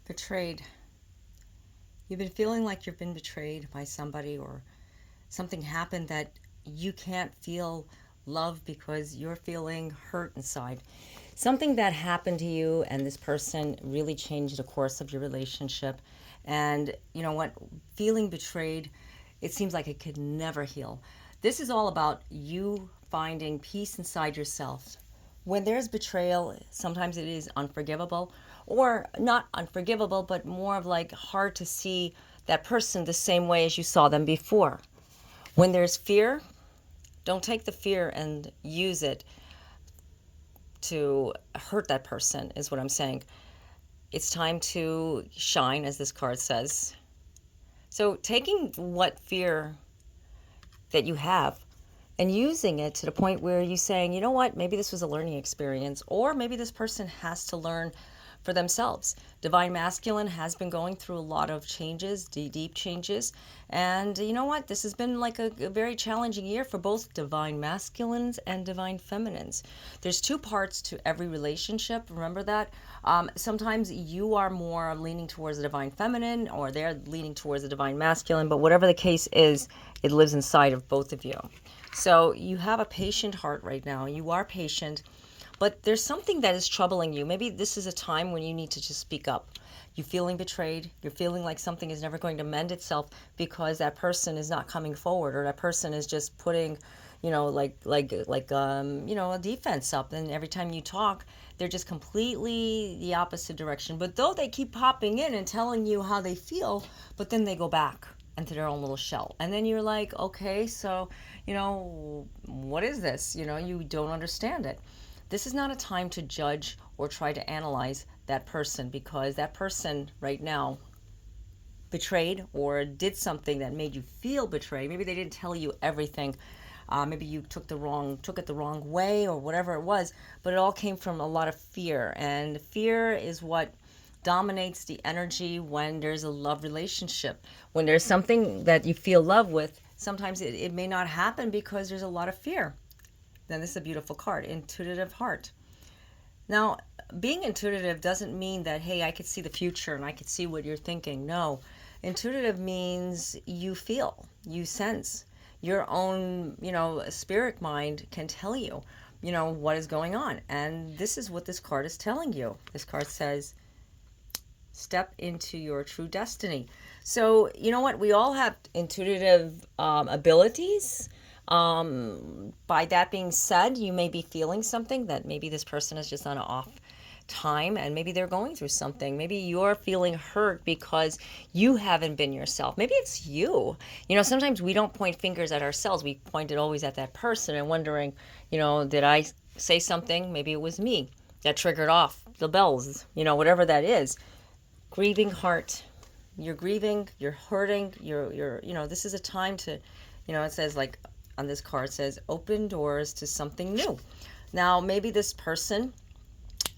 Betrayed. You've been feeling like you've been betrayed by somebody, or something happened that you can't feel love because you're feeling hurt inside. Something that happened to you, and this person really changed the course of your relationship. And you know what? Feeling betrayed, it seems like it could never heal. This is all about you finding peace inside yourself. When there's betrayal, sometimes it is unforgivable, or not unforgivable, but more of like hard to see that person the same way as you saw them before. When there's fear, don't take the fear and use it to hurt that person, is what I'm saying. It's time to shine, as this card says. So, taking what fear that you have and using it to the point where you're saying, you know what, maybe this was a learning experience, or maybe this person has to learn for themselves. Divine Masculine has been going through a lot of changes, deep changes. And you know what? This has been like a very challenging year for both Divine Masculines and Divine Feminines. There's two parts to every relationship. Remember that? Sometimes you are more leaning towards the Divine Feminine, or they're leaning towards the Divine Masculine. But whatever the case is, it lives inside of both of you. So you have a patient heart right now. You are patient. But there's something that is troubling you. Maybe this is a time when you need to just speak up. You're feeling betrayed. You're feeling like something is never going to mend itself because that person is not coming forward, or that person is just putting, a defense up. And every time you talk, they're just completely the opposite direction. But though they keep popping in and telling you how they feel, but then they go back into their own little shell. And then you're like, okay, so, what is this? You don't understand it. This is not a time to judge or try to analyze that person, because that person right now betrayed or did something that made you feel betrayed. Maybe they didn't tell you everything. Maybe you took it the wrong way, or whatever it was. But it all came from a lot of fear, and fear is what dominates the energy when there's a love relationship. When there's something that you feel love with, sometimes it may not happen because there's a lot of fear. Then this is a beautiful card, intuitive heart. Now, being intuitive doesn't mean that, hey, I could see the future and I could see what you're thinking. No, intuitive means you feel, you sense. Your own, spirit mind can tell you, what is going on. And this is what this card is telling you. This card says, step into your true destiny. So, you know what? We all have intuitive abilities. By that being said, you may be feeling something that maybe this person is just on an off time, and maybe they're going through something. Maybe you're feeling hurt because you haven't been yourself. Maybe it's you. Sometimes we don't point fingers at ourselves. We point it always at that person and wondering, did I say something? Maybe it was me that triggered off the bells, whatever that is. Grieving heart. You're grieving, you're hurting, this is a time to, it says, like, on this card, it says open doors to something new. Now, maybe this person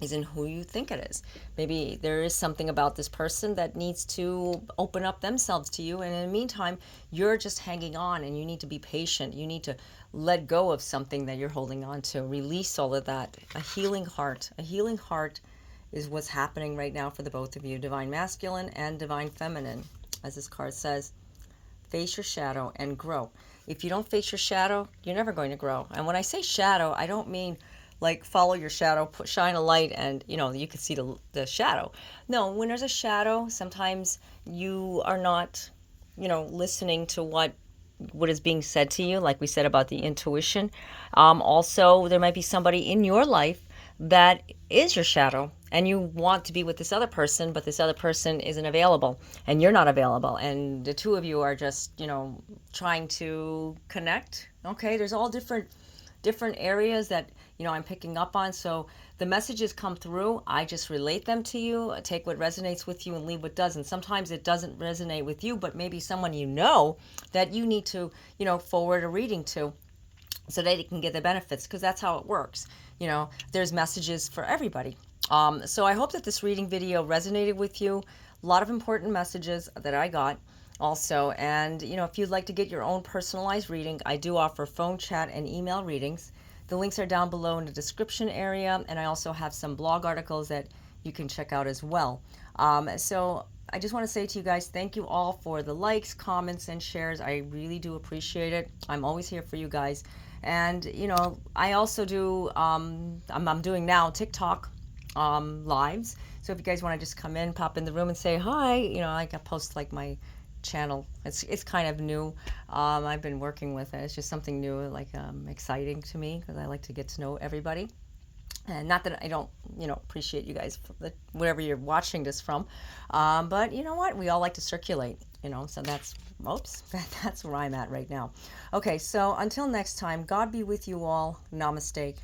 isn't who you think it is. Maybe there is something about this person that needs to open up themselves to you. And in the meantime, you're just hanging on, and you need to be patient. You need to let go of something that you're holding on to. Release all of that. A healing heart. A healing heart is what's happening right now for the both of you, Divine Masculine and Divine Feminine. As this card says, face your shadow and grow. If you don't face your shadow, you're never going to grow. And when I say shadow, I don't mean like follow your shadow, shine a light, and you can see the shadow. No, when there's a shadow, sometimes you are not, listening to what is being said to you, like we said about the intuition. Also, there might be somebody in your life that is your shadow, and you want to be with this other person, but this other person isn't available, and you're not available, and the two of you are just, trying to connect. Okay, there's all different areas that, I'm picking up on. So the messages come through. I just relate them to you. Take what resonates with you and leave what doesn't. Sometimes it doesn't resonate with you, but maybe someone that you need to, forward a reading to, so that they can get the benefits, because that's how it works. There's messages for everybody. So I hope that this reading video resonated with you. A lot of important messages that I got also. And, if you'd like to get your own personalized reading, I do offer phone, chat, and email readings. The links are down below in the description area. And I also have some blog articles that you can check out as well. So I just want to say to you guys, thank you all for the likes, comments, and shares. I really do appreciate it. I'm always here for you guys. And, I also do, I'm doing now TikTok lives. So if you guys want to just come in, pop in the room and say hi, I can post like my channel. It's kind of new. I've been working with it. It's just something new, like exciting to me because I like to get to know everybody. And not that I don't, appreciate you guys, wherever you're watching this from. But you know what? We all like to circulate, so that's where I'm at right now. Okay, so until next time, God be with you all. Namaste.